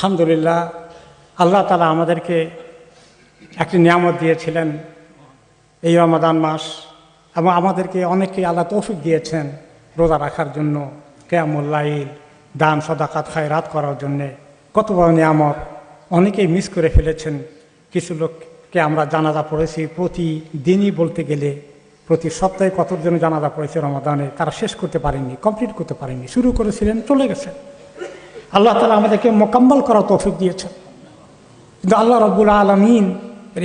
আলহামদুলিল্লাহ, আল্লাহ তাআলা আমাদেরকে একটি নিয়ামত দিয়েছিলেন এই রমাদান মাস, এবং আমাদেরকে অনেককে আল্লাহ তৌফিক দিয়েছেন রোজা রাখার জন্য, কিয়ামুল লাইল, দান সাদাকাত খায়রাত করার জন্যে। কত বড় নিয়ামত! অনেকেই মিস করে ফেলেছেন। কিছু লোককে আমরা জানাজা পড়েছি প্রতিদিনই, বলতে গেলে প্রতি সপ্তাহে কতজন জানাজা পড়েছে রমাদানে, তারা শেষ করতে পারেননি, কমপ্লিট করতে পারেননি। শুরু করেছিলেন, চলে গেছেন। আল্লাহ তাআলা আমাদেরকে মোকাম্মল করার তৌফিক দিয়েছেন। কিন্তু আল্লাহ রাব্বুল আলামিন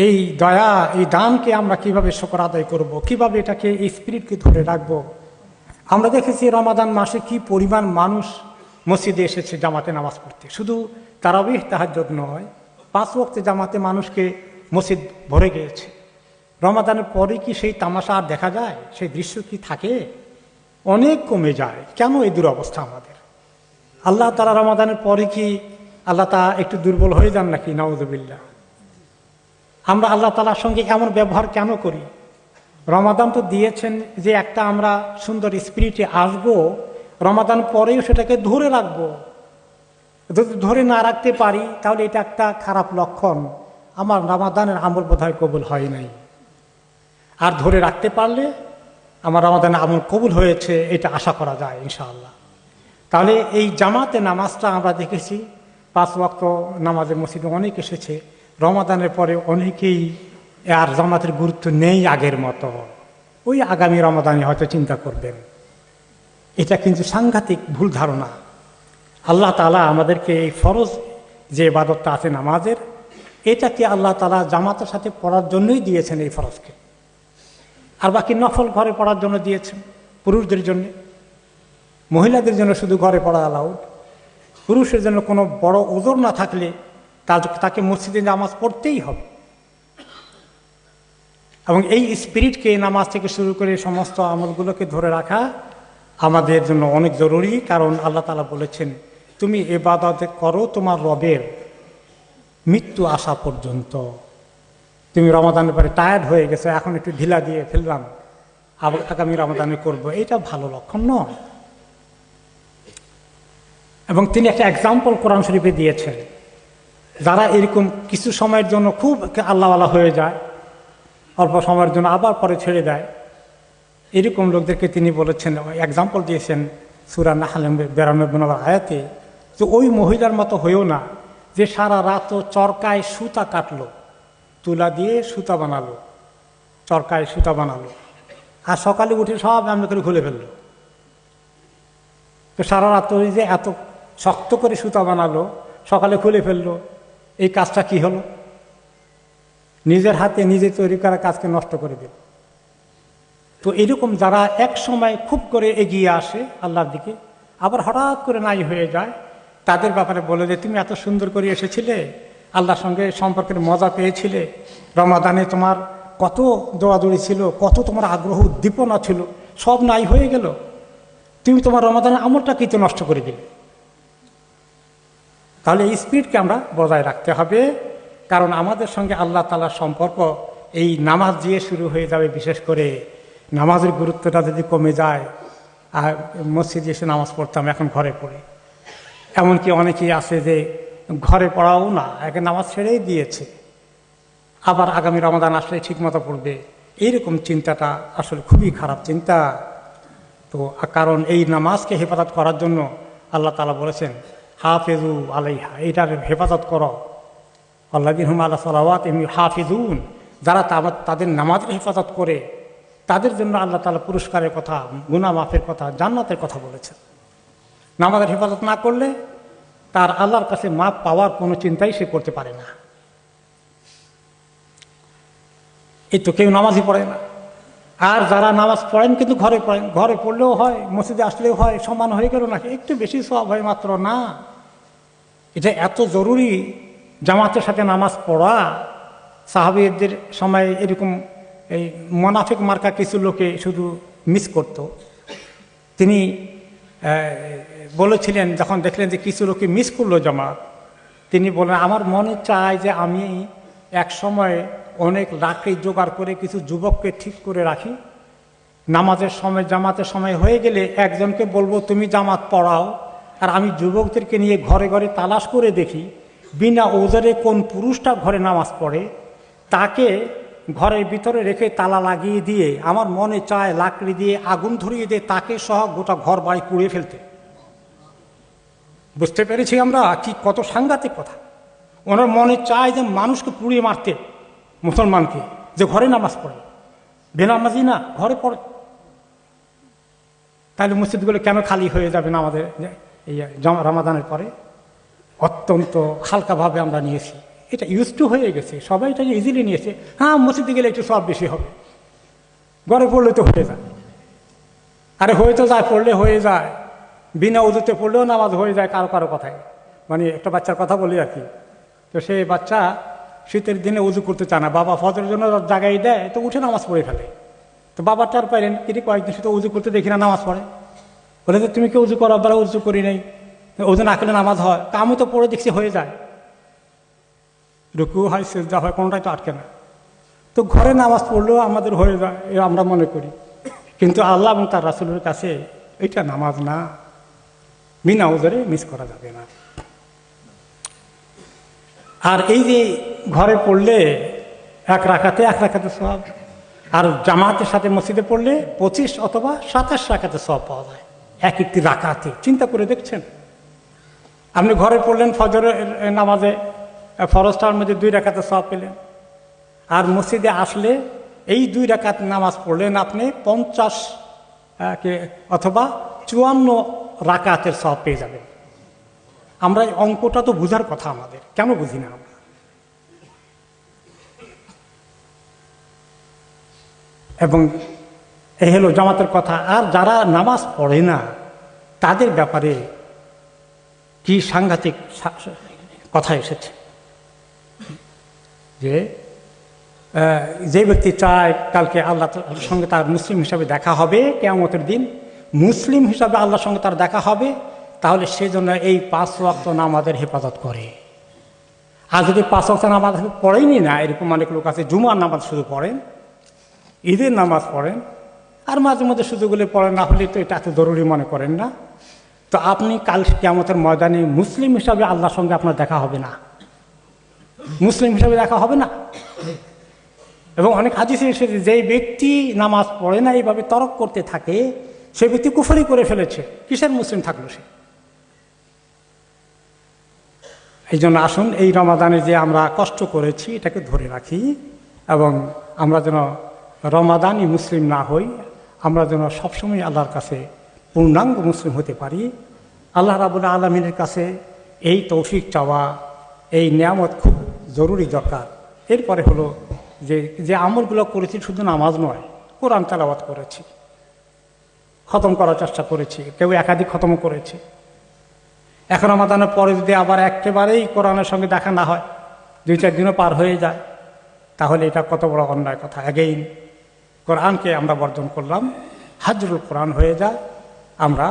এই দয়া, এই দানকে আমরা কিভাবে শুকর আদায় করব, কিভাবে এটাকে, এই স্পিরিটকে ধরে রাখবো। আমরা দেখেছি রমাদান মাসে কি পরিমাণ মানুষ মসজিদে এসেছে জামাতে নামাজ পড়তে। শুধু তারাবিহ তাহাজ্জুদ নয়, 5 ওয়াক্তে জামাতে মানুষকে মসজিদ ভরে গিয়েছে। রমাদানের পরে কি সেই তামাশা আর দেখা যায়? সেই দৃশ্য কি থাকে? অনেক কমে যায়। কেন এই দুরবস্থা আমাদের? আল্লাহ তাআলা রমাদানের পরে কি আল্লাহ তাআলা একটু দুর্বল হয়ে যান নাকি? নাউযুবিল্লাহ। আমরা আল্লাহ তাআলার সঙ্গে এমন ব্যবহার কেন করি? রমাদান তো দিয়েছেন যে একটা আমরা সুন্দর স্পিরিটে আসবো, রমাদান পরেও সেটাকে ধরে রাখবো। যদি ধরে না রাখতে পারি তাহলে এটা একটা খারাপ লক্ষণ, আমার রমাদানের আমল বোধহয় কবুল হয় নাই। আর ধরে রাখতে পারলে আমার রমাদানের আমল কবুল হয়েছে, এটা আশা করা যায় ইনশাআল্লাহ। তাহলে এই জামাতে নামাজটা আমরা দেখেছি, 5 ওয়াক্ত নামাজের মসজিদে অনেক এসেছে। রমাদানের পরে অনেকেই আর জামাতের গুরুত্ব নেই আগের মতো। ওই আগামী রমাদানে হয়তো চিন্তা করবেন। এটা কিন্তু সাংঘাতিক ভুল ধারণা। আল্লাহ তাআলা আমাদেরকে এই ফরজ যে ইবাদতটা আছে নামাজের, এটাকে আল্লাহ তাআলা জামাতের সাথে পড়ার জন্যই দিয়েছেন এই ফরজকে। আর বাকি নফল ঘরে পড়ার জন্য দিয়েছেন, পুরুষদের জন্য। মহিলাদের জন্য শুধু ঘরে পড়া অ্যালাউড। পুরুষের জন্য কোনো বড় ওজর না থাকলে তাকে মসজিদে নামাজ পড়তেই হবে। এবং এই স্পিরিটকে, নামাজ থেকে শুরু করে সমস্ত আমলগুলোকে ধরে রাখা আমাদের জন্য অনেক জরুরি। কারণ আল্লাহ তাআলা বলেছেন, তুমি ইবাদত করো তোমার রবের মৃত্যু আসা পর্যন্ত। তুমি রমাদানের পরে টায়ার্ড হয়ে গেছো, এখন একটু ঢিলা দিয়ে ফেললাম, আবার আগামী রমাদানে করবো, এটা ভালো লক্ষণ নয়। এবং তিনি একটা এক্সাম্পল কোরআন শরীফে দিয়েছেন, যারা এরকম কিছু সময়ের জন্য খুব আল্লাহওয়ালা হয়ে যায়, অল্প সময়ের জন্য আবার পরে ছেড়ে দেয়, এরকম লোকদেরকে তিনি বলেছেন, এক্সাম্পল দিয়েছেন সূরা নাহল 92 নম্বর আয়াতে, যে ওই মহিলার মতো হয়েও না যে সারা রাত চরকায় সুতা কাটলো, তুলা দিয়ে সুতা বানালো, চরকায় সুতা বানালো, আর সকালে উঠে সব এমনি করে খুলে ফেললো। তো সারা রাত ওই যে এত শক্ত করে সুতা বানালো, সকালে খুলে ফেললো, এই কাজটা কি হলো? নিজের হাতে নিজে তৈরি করা কাজকে নষ্ট করে দিল। তো এরকম যারা এক সময় খুব করে এগিয়ে আসে আল্লাহর দিকে, আবার হঠাৎ করে নাই হয়ে যায়, তাদের ব্যাপারে বলে যে তুমি এত সুন্দর করে এসেছিলে, আল্লাহর সঙ্গে সম্পর্কের মজা পেয়েছিলে, রমাদানে তোমার কত দৌড়াদৌড়ি ছিল, কত তোমার আগ্রহ উদ্দীপনা ছিল, সব নাই হয়ে গেল। তুমি তোমার রমাদানের আমলটা কিন্তু নষ্ট করে দিলে। তাহলে এই স্পিরিটকে আমরা বজায় রাখতে হবে। কারণ আমাদের সঙ্গে আল্লাহ তাআলার সম্পর্ক এই নামাজ দিয়ে শুরু হয়ে যাবে। বিশেষ করে নামাজের গুরুত্বটা যদি কমে যায়, আর মসজিদে এসে নামাজ পড়তাম, এখন ঘরে পড়ি। এমনকি অনেকেই আছে যে ঘরে পড়াও না, একে নামাজ ছেড়েই দিয়েছে, আবার আগামী রমাদান আসলে ঠিকমতো পড়বে। এইরকম চিন্তাটা আসলে খুবই খারাপ চিন্তা। তো কারণ এই নামাজকে হেফাজত করার জন্য আল্লাহ তাআলা বলেছেন, হাফিজু আলাইহা, এইটার হেফাজত করো। আল্লাযীনা হুম আলা সালাওয়াতিহিম ইউহাফিজুন, যারা তাদের নামাজের হেফাজত করে, তাদের জন্য আল্লাহ তাআলা পুরস্কারের কথা, গুনাহ মাফের কথা, জান্নাতের কথা বলেছেন। নামাজের হেফাজত না করলে তার আল্লাহর কাছে মাপ পাওয়ার কোনো চিন্তাই সে করতে পারে না। এই তো কেউ নামাজই পড়ে না। আর যারা নামাজ পড়েন কিন্তু ঘরে পড়েন, ঘরে পড়লেও হয়, মসজিদে আসলেও হয়, সমান হয়ে গেল নাকি? একটু বেশি সওয়াব হয় মাত্র না। এটা এত জরুরি জামাতের সাথে নামাজ পড়া। সাহাবীদের সময় এরকম এই মুনাফিক মার্কা কিছু লোকে শুধু মিস করত। তিনি বলেছিলেন, যখন দেখলেন যে কিছু লোকে মিস করলো জামাত, তিনি বলেন, আমার মনে চায় যে আমি এক সময় অনেক লাকড়ি জোগাড় করে কিছু যুবককে ঠিক করে রাখি, নামাজের সময়, জামাতের সময় হয়ে গেলে একজনকে বলবো তুমি জামাত পড়াও, আর আমি যুবকদেরকে নিয়ে ঘরে ঘরে তালাশ করে দেখি বিনা ওজরে কোন পুরুষটা ঘরে নামাজ পড়ে তাকে ঘরের ভিতরে রেখে তালা লাগিয়ে দিয়ে আমার মনে চায় লাকড়ি দিয়ে আগুন ধরিয়ে দিয়ে তাকে সহ গোটা ঘর বাড়ি পুড়িয়ে ফেলতে। বুঝতে পেরেছি আমরা কি কত সাংঘাতিক কথা। ওনার মনে চায় যে মানুষকে পুড়িয়ে মারতে, মুসলমানকে, যে ঘরে নামাজ পড়ে, বেনামাজি না, ঘরে পড়ে। তাহলে মসজিদগুলো কেন খালি হয়ে যাবে না আমাদের এই রমাদানের পরে? অত্যন্ত হালকাভাবে আমরা নিয়েছি, এটা ইউজ টু হয়ে গেছে, সবাই এটাকে ইজিলি নিয়েছে। হ্যাঁ, মসজিদে গেলে একটু সব বেশি হবে, ঘরে পড়লে তো হয়ে যায়। আরে হয়ে তো যায়, পড়লে হয়ে যায়, বিনা উজুতে পড়লেও নামাজ হয়ে যায় কারো কারো কথায়। মানে একটা বাচ্চার কথা বলি আর কি, তো সেই বাচ্চা শীতের দিনে উজু করতে চায় না, বাবা ফজরের জন্য জাগাই দেয়, তো উঠে নামাজ পড়ে ফেলে। তো বাবা চার পাইলেন কিন্তু কয়েকদিন শুধু উজু করতে দেখি না নামাজ পড়ে, বলে যে তুমি কি উজু করো? বলে উজু করি নাই, উজু না করলে নামাজ হয়? তা আমি তো পড়ে দেখছি হয়ে যায়, রুকু হয়, সিজদা হয়, কোনোটাই তো আটকে না। তো ঘরে নামাজ পড়লেও আমাদের হয়ে যায় আমরা মনে করি, কিন্তু আল্লাহ এবং তার রাসূলের কাছে এটা নামাজ না, বিনা উজরে মিস করা যাবে না। আর এই যে ঘরে পড়লে এক রাকাতে সওয়াব, আর জামাতের সাথে মসজিদে পড়লে 25 অথবা 27 রাকাতে সওয়াব পাওয়া যায় এক একটি রাকাতে। চিন্তা করে দেখছেন, আপনি ঘরে পড়লেন ফজরের নামাজে, ফরজটার মধ্যে 2 রাকাতে সওয়াব পেলেন, আর মসজিদে আসলে এই 2 রাকাত নামাজ পড়লেন আপনি 50 অথবা 54 রাকাতের সওয়াব পেয়ে যাবেন। আমরা এই অঙ্কটা তো বোঝার কথা আমাদের, কেন বুঝি না আমরা? এবং এই হলো জামাতের কথা। আর যারা নামাজ পড়ে না তাদের ব্যাপারে কি সাংঘাতিক কথা এসেছে, যে ব্যক্তি চায় কালকে আল্লাহর সঙ্গে তার মুসলিম হিসাবে দেখা হবে, কিয়ামতের দিন মুসলিম হিসাবে আল্লাহর সঙ্গে তার দেখা হবে, তাহলে সেজন্য এই 5 ওয়াক্ত নামাজের হেফাজত করে। আর যদি 5 ওয়াক্ত নামাজ পড়েনি না, এরকম অনেক লোক আছে জুমার নামাজ শুধু পড়েন, ঈদের নামাজ পড়েন, আর মাঝে মধ্যে সুযোগগুলি পড়েন, না হলে তো এটা এত জরুরি মনে করেন না। তো আপনি কাল কিয়ামতের ময়দানে মুসলিম হিসাবে আল্লাহর সঙ্গে আপনার দেখা হবে না, মুসলিম হিসাবে দেখা হবে না। এবং অনেক হাদিসে এসেছে যেই ব্যক্তি নামাজ পড়ে না, এইভাবে তরক করতে থাকে, সে ব্যক্তি কুফরি করে ফেলেছে, কিসের মুসলিম থাকলো সে? এই জন্য আসুন এই রমাদানে যে আমরা কষ্ট করেছি এটাকে ধরে রাখি, এবং আমরা যেন রমাদানই মুসলিম না হই, আমরা যেন সবসময় আল্লাহর কাছে পূর্ণাঙ্গ মুসলিম হতে পারি। আল্লাহ রাব্বুল আলামিনের কাছে এই তৌফিক চাওয়া, এই নিয়ামত খুব জরুরি দরকার। এরপরে হলো যে আমলগুলো করেছি, শুধু নামাজ নয়, কোরআন তেলাওয়াত করেছি, খতম করার চেষ্টা করেছি, কেউ একাধিক খতম করেছে। এখন রমাদানের পরে যদি আবার একেবারেই কোরআনের সঙ্গে দেখা না হয়, 2-4 দিনও পার হয়ে যায়, তাহলে এটা কত বড় অন্যায় কথা। অ্যাগেইন কোরআনকে আমরা বর্জন করলাম, হাজরুল কোরআন হয়ে যায়। আমরা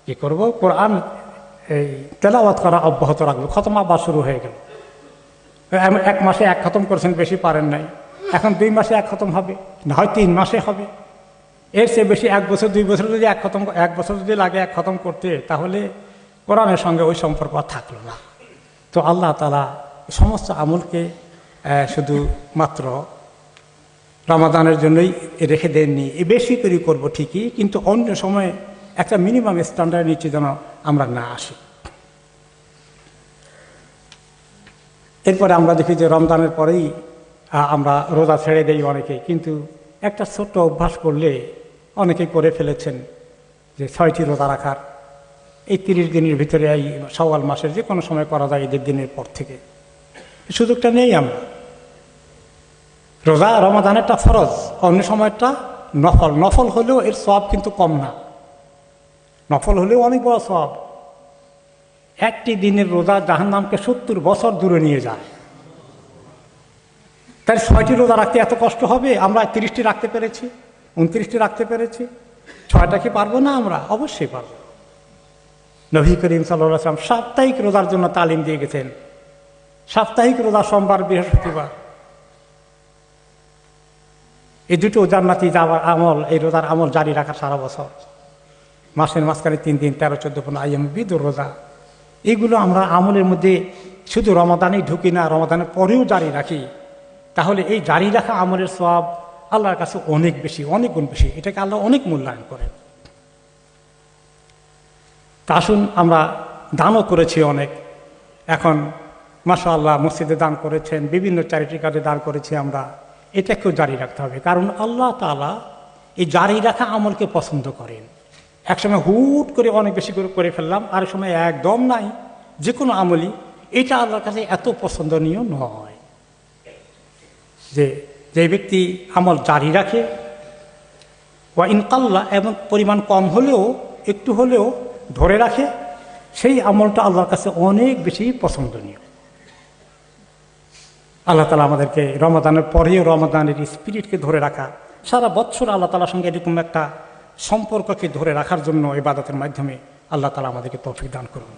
কি করব? কোরআন এই তেলাওয়াত করা অব্যাহত রাখবো। খতম আবার শুরু হয়ে গেল। 1 মাসে 1 খতম করেছেন, বেশি পারেন নাই, এখন 2 মাসে 1 খতম হবে, না হয় 3 মাসে হবে। এর চেয়ে বেশি 1 বছর 2 বছর যদি 1 বছর যদি লাগে 1 খতম করতে, তাহলে কোরআনের সঙ্গে ওই সম্পর্ক আর থাকলো না। তো আল্লাহ তাআলা সমস্ত আমলকে শুধু মাত্র রমাদানের জন্যই রেখে দেননি। বেশি করে করব ঠিকই, কিন্তু অন্য সময় একটা মিনিমাম স্ট্যান্ডার্ড নিচে যেন আমরা না আসি। এরপরে আমরা দেখি যে রমজানের পরেই আমরা রোজা ছেড়ে দেই অনেকেই, কিন্তু একটা ছোট্ট অভ্যাস করলে অনেকেই করে ফেলেছেন যে 6টি রোজা রাখার। এই 30 দিনের ভিতরে এই শাওয়াল মাসের যে কোনো সময় করা যায়, ঈদের দিনের পর থেকে। সুযোগটা নেই আমরা। রোজা রমাদানেরটা ফরজ, অন্য সময়টা নফল। নফল হলেও এর সওয়াব কিন্তু কম না, নফল হলেও অনেক বড় সওয়াব। একটি দিনের রোজা জাহান্নামকে 70 বছর দূরে নিয়ে যায়। তাই 6টি রোজা রাখতে এত কষ্ট হবে? আমরা 30টি রাখতে পেরেছি, 29টি রাখতে পেরেছি, 6টা কি পারবো না? আমরা অবশ্যই পারবো। নবী করিম সাল্লাল্লাহু আলাইহি ওয়াসাল্লাম সাপ্তাহিক রোজার জন্য তালিম দিয়ে গেছেন। সাপ্তাহিক রোজা সোমবার, বৃহস্পতিবার, এই দুটো জান্নাতি যাওয়ার আমল, এই রোজার আমল জারি রাখা সারা বছর। মাসের মাঝখানে 3 দিন 13, 14, 15 আইয়াম বিদুর রোজা, এইগুলো আমরা আমলের মধ্যে শুধু রমাদানেই ঢুকি না, রমাদানের পরেও জারি রাখি, তাহলে এই জারি রাখা আমলের সওয়াব আল্লাহর কাছে অনেক বেশি, অনেক গুণ বেশি। এটাকে আল্লাহ অনেক মূল্যায়ন করেন। তা আসুন, আমরা দানও করেছি অনেক। এখন মাশাআল্লাহ মসজিদে দান করেছেন, বিভিন্ন চ্যারিটি কাজে দান করেছি আমরা। এটাকেও জারি রাখতে হবে, কারণ আল্লাহ তাআলা এই জারি রাখা আমলকে পছন্দ করেন। একসময় হুট করে অনেক বেশি করে ফেললাম, আর সময় একদম নাই। যে কোনো আমলই এটা আল্লাহর কাছে এত পছন্দনীয় নয়। যে ব্যক্তি আমল জারি রাখে ওয়া ইনকাল্লা, এবং পরিমাণ কম হলেও একটু হলেও ধরে রাখে, সেই আমলটা আল্লাহর কাছে অনেক বেশি পছন্দনীয়। আল্লাহ তাআলা আমাদেরকে রমাদানের পরেও রমাদানের স্পিরিটকে ধরে রাখা, সারা বছর আল্লাহ তাআলার সঙ্গে এরকম একটা সম্পর্ককে ধরে রাখার জন্য ইবাদতের মাধ্যমে আল্লাহ তাআলা আমাদেরকে তৌফিক দান করুন।